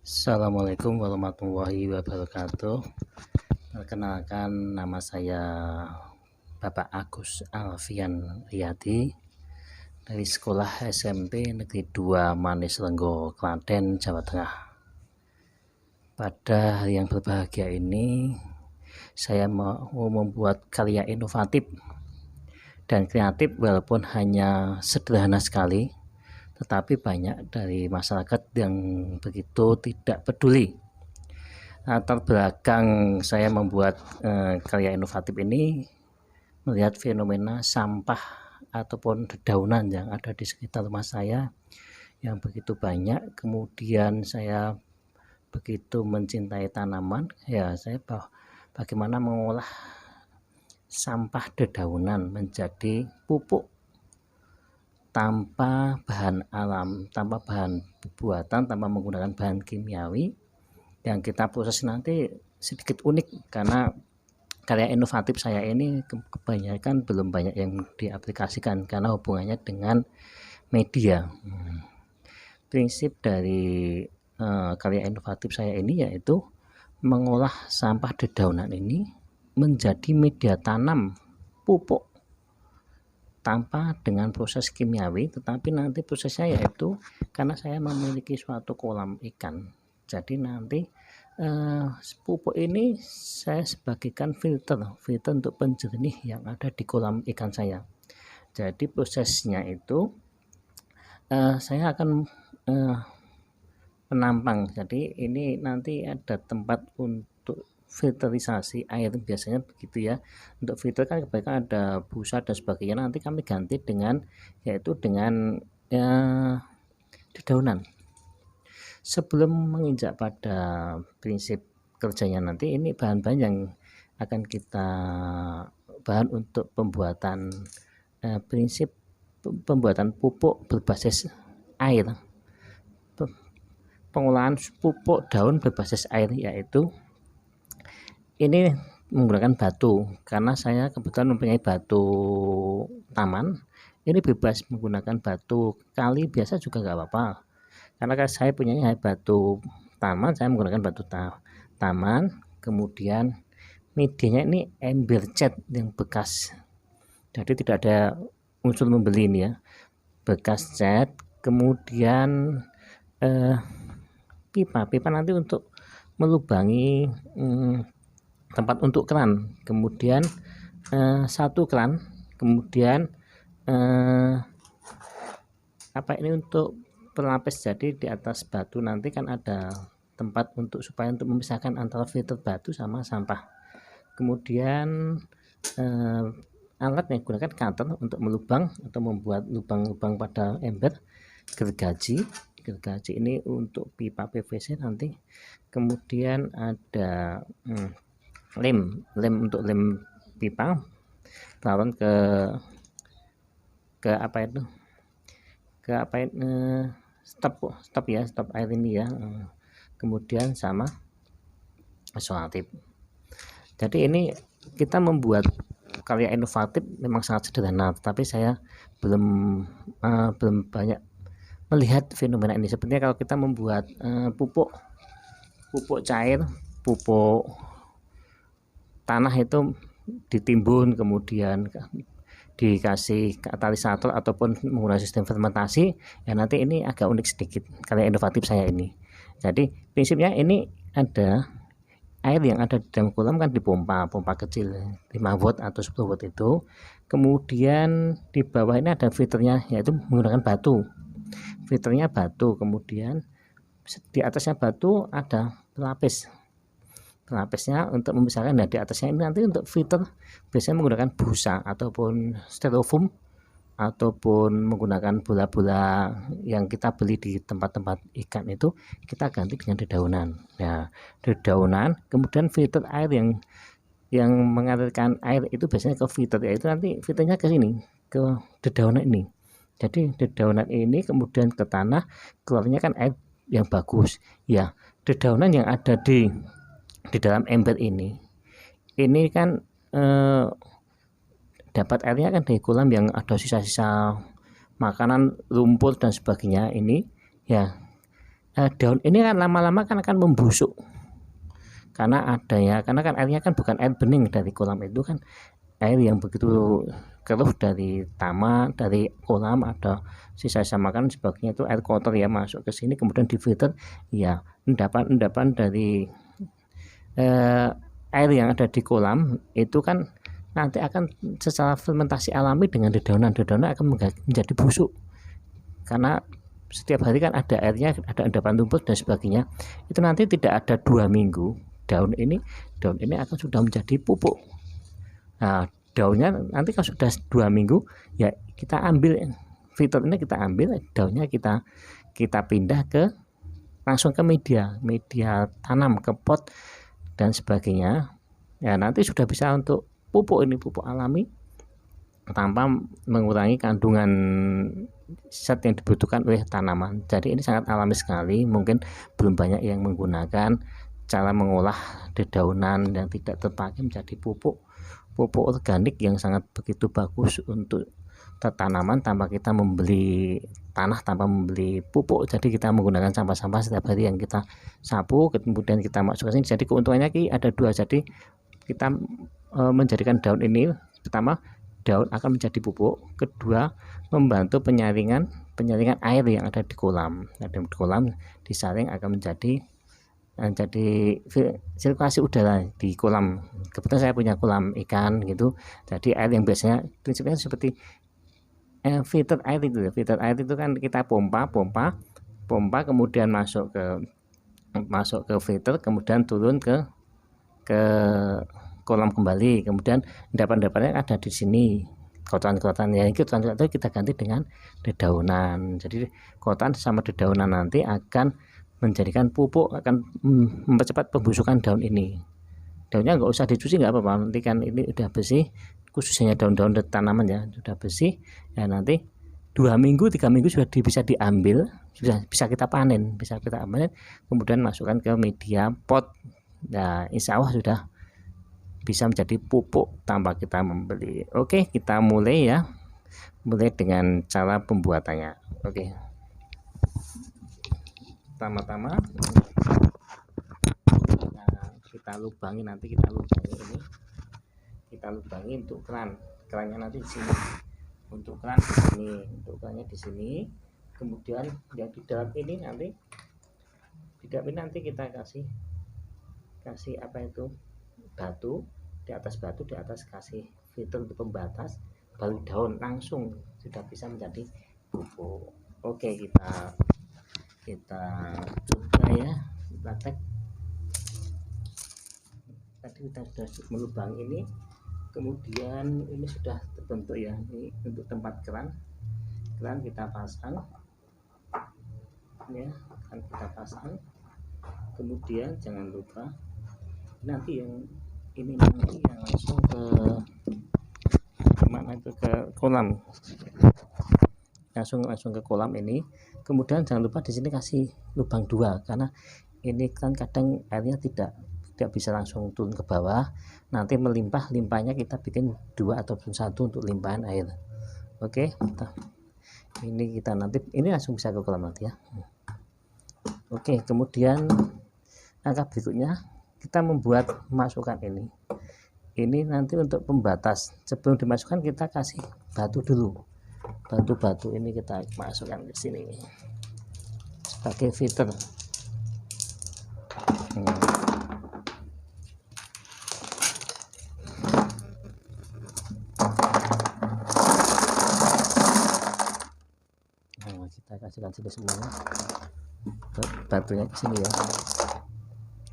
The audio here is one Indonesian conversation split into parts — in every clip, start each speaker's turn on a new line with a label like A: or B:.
A: Assalamualaikum warahmatullahi wabarakatuh. Perkenalkan, nama saya Bapak Agus Alfian Riyadi dari Sekolah SMP Negeri 2 Manis Lenggo, Klaten, Jawa Tengah. Pada hari yang berbahagia ini, saya mau membuat karya inovatif dan kreatif walaupun hanya sederhana sekali, tetapi banyak dari masyarakat yang begitu tidak peduli. Latar belakang saya membuat karya inovatif ini melihat fenomena sampah ataupun dedaunan yang ada di sekitar rumah saya yang begitu banyak. Kemudian saya begitu mencintai tanaman, saya bagaimana mengolah sampah dedaunan menjadi pupuk tanpa bahan alam, tanpa bahan buatan, tanpa menggunakan bahan kimiawi. Yang kita proses nanti sedikit unik karena karya inovatif saya ini kebanyakan belum banyak yang diaplikasikan karena hubungannya dengan media. Prinsip dari karya inovatif saya ini yaitu mengolah sampah dedaunan ini menjadi media tanam pupuk tanpa dengan proses kimiawi, tetapi nanti prosesnya yaitu karena saya memiliki suatu kolam ikan, jadi nanti pupuk ini saya sebagikan filter untuk penjernih yang ada di kolam ikan saya. Jadi prosesnya itu saya akan menampang, jadi ini nanti ada tempat untuk filterisasi air, biasanya begitu ya. Untuk filter kan kebanyakan ada busa dan sebagainya, nanti kami ganti dengan yaitu dengan dedaunan. Sebelum menginjak pada prinsip kerjanya nanti, ini bahan-bahan yang akan kita bahan untuk pembuatan prinsip pembuatan pupuk berbasis air, pengolahan pupuk daun berbasis air, yaitu ini menggunakan batu karena saya kebetulan mempunyai batu taman. Ini bebas menggunakan batu kali biasa juga nggak apa-apa, karena saya punya batu taman, saya menggunakan batu taman. Kemudian medianya ini ember cat yang bekas, jadi tidak ada unsur membeli ini ya, bekas cat. Kemudian pipa nanti untuk melubangi tempat untuk keran, kemudian satu keran, kemudian ini untuk pelapis. Jadi di atas batu nanti kan ada tempat untuk supaya untuk memisahkan antara filter batu sama sampah. Kemudian alat yang digunakan cutter untuk melubang atau membuat lubang-lubang pada ember. Gergaji ini untuk pipa PVC nanti. Kemudian ada lem untuk lem pipa, lawan ke stop air ini ya. Kemudian sama isolatif. Jadi ini kita membuat karya inovatif memang sangat sederhana, tapi saya belum banyak melihat fenomena ini. Sepertinya kalau kita membuat pupuk cair, pupuk tanah itu ditimbun, kemudian dikasih katalisator ataupun menggunakan sistem fermentasi, ya nanti ini agak unik sedikit karya inovatif saya ini. Jadi prinsipnya ini ada air yang ada di dalam kolam kan dipompa kecil 5 watt atau 10 watt itu. Kemudian di bawah ini ada filternya, yaitu menggunakan batu, filternya batu. Kemudian di atasnya batu ada pelapisnya untuk memisahkan. Nah, di atasnya ini nanti untuk filter biasanya menggunakan busa ataupun styrofoam ataupun menggunakan bola-bola yang kita beli di tempat-tempat ikan, itu kita ganti dengan dedaunan. Nah, dedaunan, kemudian filter air yang mengalirkan air itu biasanya ke filter, yaitu nanti filternya ke sini, ke dedaunan ini. Jadi dedaunan ini kemudian ke tanah, keluarnya kan air yang bagus ya. Dedaunan yang ada di dalam ember ini kan dapat airnya kan dari kolam yang ada sisa-sisa makanan, lumpur dan sebagainya ini ya. daun ini kan lama-lama kan akan membusuk, karena kan airnya kan bukan air bening dari kolam itu, kan air yang begitu keruh dari taman, dari kolam, ada sisa-sisa makan sebagainya, itu air kotor ya masuk ke sini, kemudian difilter ya, endapan-endapan dari air yang ada di kolam itu kan nanti akan secara fermentasi alami dengan dedaunan akan menjadi busuk, karena setiap hari kan ada airnya, ada endapan lumpur dan sebagainya. Itu nanti tidak ada 2 minggu, daun ini akan sudah menjadi pupuk. Nah, daunnya nanti kalau sudah 2 minggu ya kita ambil fitur ini, kita ambil daunnya, kita pindah langsung ke media tanam, ke pot dan sebagainya. Ya nanti sudah bisa untuk pupuk, ini pupuk alami tanpa mengurangi kandungan zat yang dibutuhkan oleh tanaman. Jadi ini sangat alami sekali, mungkin belum banyak yang menggunakan cara mengolah dedaunan yang tidak terpakai menjadi pupuk organik yang sangat begitu bagus untuk tanaman, tanpa kita membeli tanah, tanpa membeli pupuk. Jadi kita menggunakan sampah-sampah setiap hari yang kita sapu, kemudian kita masukkan sini. Jadi keuntungannya ada 2. Jadi kita menjadikan daun ini, pertama daun akan menjadi pupuk, kedua membantu penyaringan air yang ada di kolam. Nah, di kolam disaring akan menjadi sirkulasi udara di kolam. Kebetulan saya punya kolam ikan gitu, jadi air yang biasanya prinsipnya seperti filter air itu kan kita pompa kemudian masuk ke filter, kemudian turun ke kolam kembali, kemudian endapan-endapannya ada di sini, kotoran-kotoran ya, itu kita ganti dengan dedaunan. Jadi kotoran sama dedaunan nanti akan menjadikan pupuk, akan mempercepat pembusukan daun ini. Daunnya nggak usah dicuci, nggak apa-apa, nanti kan ini udah bersih, khususnya daun-daun tanaman ya sudah bersih ya, nanti 2 minggu 3 minggu sudah bisa diambil, bisa kita panen, kemudian masukkan ke media pot. Nah, insya Allah sudah bisa menjadi pupuk tanpa kita membeli. Oke, kita mulai ya, dengan cara pembuatannya. Oke, pertama-tama kita lubangi untuk kerannya nanti di sini, untuk kerannya di sini. Kemudian yang di dalam ini nanti kita kasih apa itu, batu, di atas kasih filter untuk pembatas, baru daun langsung sudah bisa menjadi pupuk. Oke, kita coba ya, kita cek. Tadi kita sudah melubang ini, kemudian ini sudah terbentuk ya, ini untuk tempat keran kita pasang ya, kita pasang. Kemudian jangan lupa nanti yang langsung ke kolam, langsung ke kolam ini. Kemudian jangan lupa di sini kasih lubang 2, karena ini kan kadang airnya tidak bisa langsung turun ke bawah, nanti limpahnya kita bikin 2 ataupun 1 untuk limpahan air. Oke, ini kita nanti ini langsung bisa ke kolam nanti ya. Oke, kemudian langkah berikutnya kita masukkan ini nanti untuk pembatas. Sebelum dimasukkan kita kasih batu dulu, batu ini kita masukkan ke sini sebagai filter. Kita kasihkan sini semuanya, batunya ke sini ya,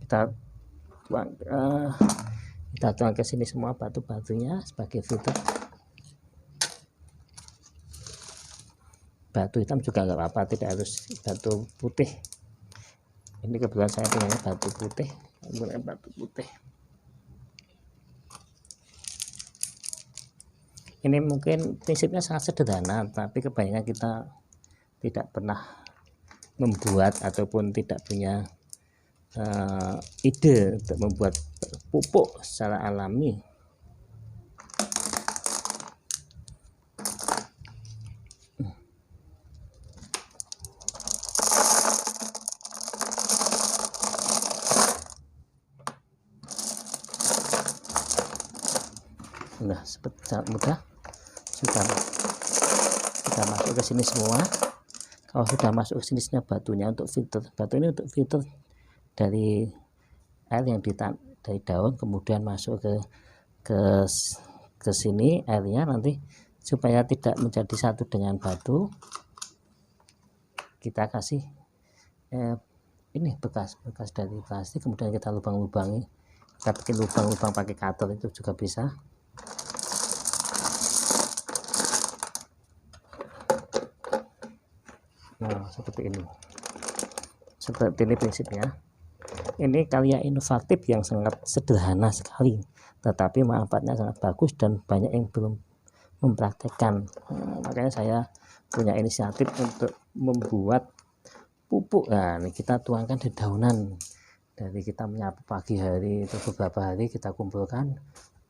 A: kita tuang ke sini semua batu-batunya sebagai filter. Batu hitam juga nggak apa-apa, tidak harus batu putih. Ini kebetulan saya punya batu putih, Ini mungkin prinsipnya sangat sederhana, tapi kebanyakan kita tidak pernah membuat ataupun tidak punya ide untuk membuat pupuk secara alami. sangat mudah, sudah masuk ke sini semua. Kalau sudah masuk ke sini batunya untuk filter, batu ini untuk filter dari air yang dari daun, kemudian masuk ke sini airnya nanti, supaya tidak menjadi satu dengan batu. Kita kasih ini bekas dari plastik, kemudian kita lubang-lubangi, kita bikin lubang-lubang pakai cutter, itu juga bisa. Nah, seperti ini prinsipnya. Ini karya inovatif yang sangat sederhana sekali, tetapi manfaatnya sangat bagus dan banyak yang belum mempraktekkan. Makanya saya punya inisiatif untuk membuat pupuk. Nah, ini kita tuangkan di daunan. Dari kita menyapu pagi hari itu beberapa hari, kita kumpulkan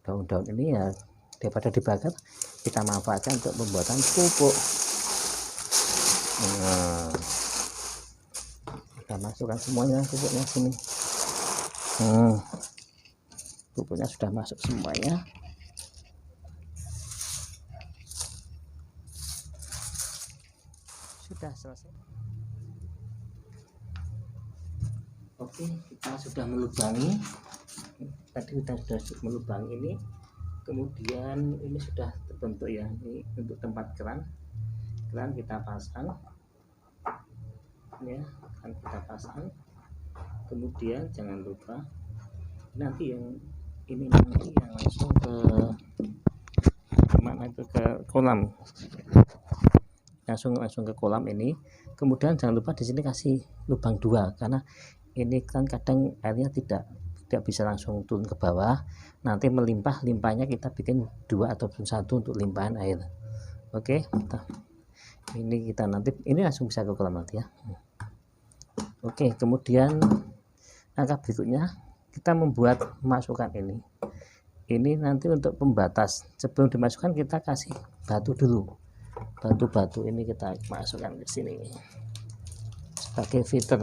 A: daun-daun ini, ya daripada dibakar, kita manfaatkan untuk pembuatan pupuk. Nah, kita masukkan semuanya pupuknya sini. Pupuknya sudah masuk semuanya. Sudah selesai. Oke, kita sudah melubangi. Tadi kita sudah melubangi ini, kemudian ini sudah terbentuk ya. Ini untuk tempat keran kita pasang ya, kan kita pasang. Kemudian jangan lupa nanti yang ini nanti yang langsung ke mana, itu ke kolam, langsung ke kolam ini. Kemudian jangan lupa di sini kasih lubang 2, karena ini kan kadang airnya tidak bisa langsung turun ke bawah, nanti limpahnya kita bikin 2 ataupun 1 untuk limpahan air. Oke, ini kita nanti ini langsung bisa ke kolam nanti ya. Oke, kemudian langkah berikutnya kita membuat masukkan ini nanti untuk pembatas. Sebelum dimasukkan kita kasih batu dulu, batu ini kita masukkan ke sini sebagai filter.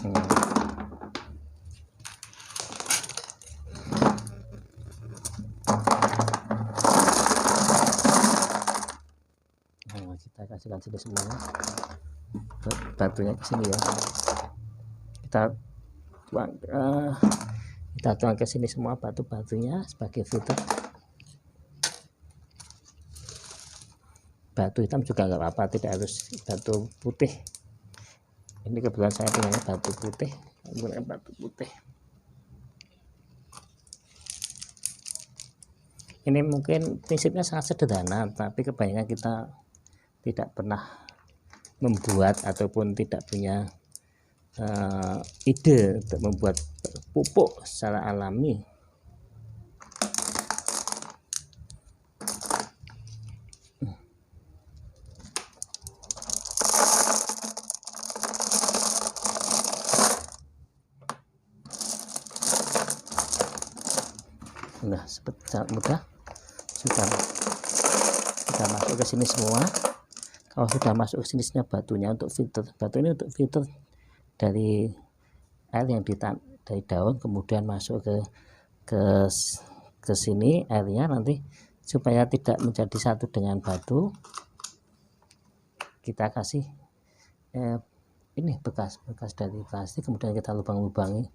A: Nah, kita kasihkan sini semuanya, batunya ke sini ya. Kita tuang ke sini semua batu-batunya sebagai filter. Batu hitam juga nggak apa-apa, tidak harus batu putih. Ini kebetulan saya punya batu putih, menggunakan batu putih. Ini mungkin prinsipnya sangat sederhana, tapi kebanyakan kita tidak pernah membuat ataupun tidak punya ide untuk membuat pupuk secara alami. Nah, sangat mudah, sudah masuk ke sini semua. Kalau sudah masuk ke sini batunya untuk filter, batu ini untuk filter dari air yang dari daun, kemudian masuk ke sini airnya nanti, supaya tidak menjadi satu dengan batu. Kita kasih ini bekas dari plastik, kemudian kita lubang-lubangi,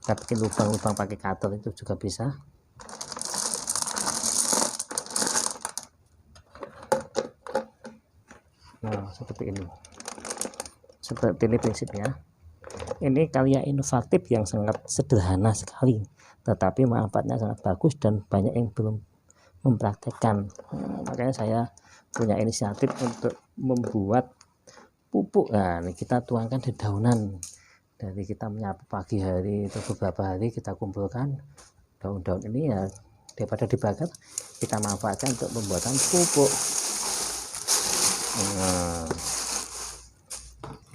A: kita bikin lubang-lubang pakai cutter, itu juga bisa. Nah, seperti ini prinsipnya. Ini karya inovatif yang sangat sederhana sekali, tetapi manfaatnya sangat bagus dan banyak yang belum mempraktekkan. Makanya saya punya inisiatif untuk membuat pupuk. Nah, ini kita tuangkan di daunan. Dari kita menyapu pagi hari itu beberapa hari, kita kumpulkan daun-daun ini, ya daripada dibakar, kita manfaatkan untuk pembuatan pupuk. Nah,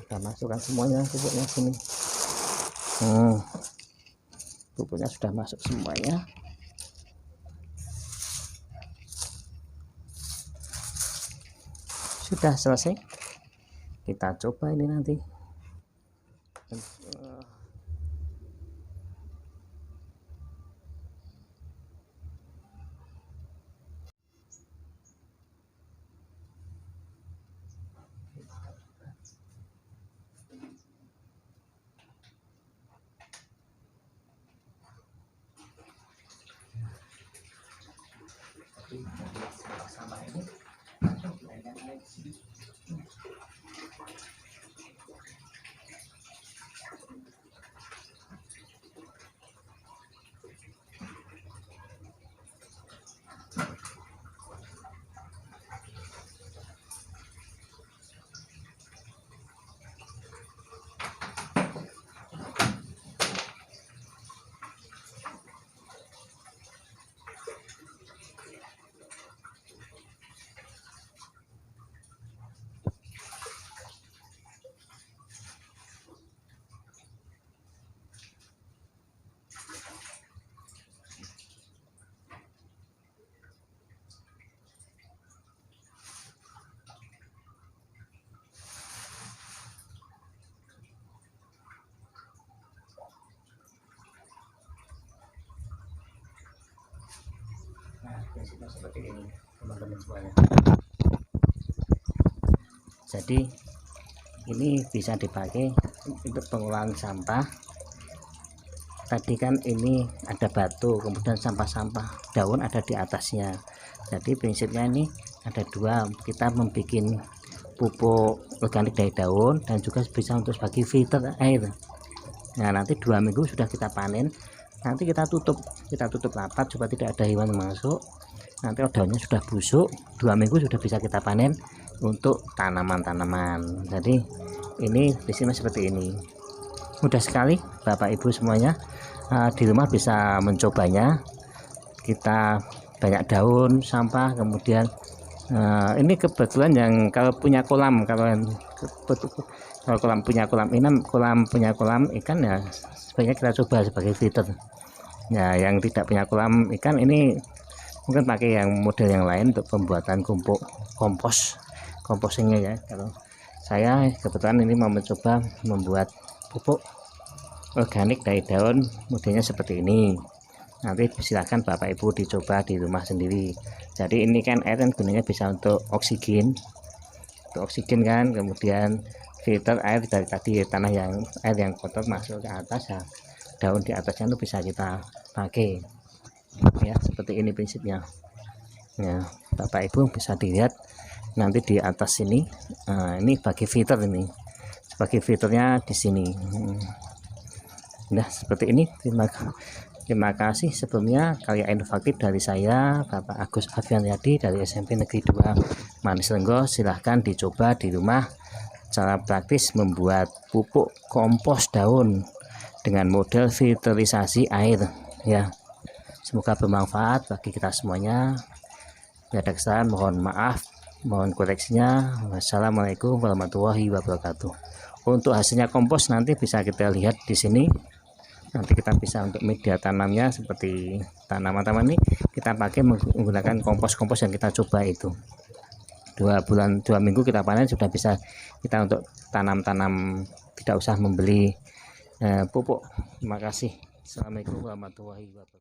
A: kita masukkan semuanya pupuknya sini. Pupuknya sudah masuk semuanya. Sudah selesai. Kita coba ini nanti. sampah ini langsung diairkan air di sini. Nah, prinsipnya seperti ini teman-teman semuanya. Jadi ini bisa dipakai untuk pengolahan sampah. Tadi kan ini ada batu, kemudian sampah-sampah daun ada di atasnya. Jadi prinsipnya ini ada dua, kita membuat pupuk organik dari daun dan juga bisa untuk sebagai filter air. Nah, nanti 2 minggu sudah kita panen, nanti kita tutup rapat supaya tidak ada hewan masuk. Nanti daunnya sudah busuk, 2 minggu sudah bisa kita panen untuk tanaman-tanaman. Jadi ini prinsipnya seperti ini, mudah sekali Bapak Ibu semuanya di rumah bisa mencobanya. Kita banyak daun sampah, kemudian ini kebetulan yang kalau punya kolam, kalau punya kolam ikan ya sebaiknya kita coba sebagai filter. Ya, yang tidak punya kolam ikan ini mungkin pakai yang model yang lain untuk pembuatan kompostingnya ya. Kalau saya kebetulan ini mau mencoba membuat pupuk organik dari daun, modelnya seperti ini. Nanti silahkan Bapak Ibu dicoba di rumah sendiri. Jadi ini kan air kan gunanya bisa untuk oksigen kan, kemudian filter air dari tadi tanah yang air yang kotor masuk ke atas ya, daun di atasnya itu bisa kita pakai ya, seperti ini prinsipnya ya. Bapak Ibu bisa dilihat nanti di atas sini, ini bagi filter, ini sebagai filternya di sini. Nah, seperti ini. Terima kasih sebelumnya, karya inovatif dari saya Bapak Agus Afiansyadi dari SMP Negeri 2 Manis Renggo. Silahkan dicoba di rumah cara praktis membuat pupuk kompos daun dengan model filterisasi air ya. Semoga bermanfaat bagi kita semuanya. Ada kesalahan mohon maaf, mohon koreksinya. Wassalamualaikum warahmatullahi wabarakatuh. Untuk hasilnya kompos nanti bisa kita lihat di sini. Nanti kita bisa untuk media tanamnya seperti tanaman-tanaman ini kita pakai menggunakan kompos yang kita coba itu. 2 minggu kita panen sudah bisa kita untuk tanam-tanam, tidak usah membeli pupuk. Terima kasih. Assalamualaikum warahmatullahi wabarakatuh.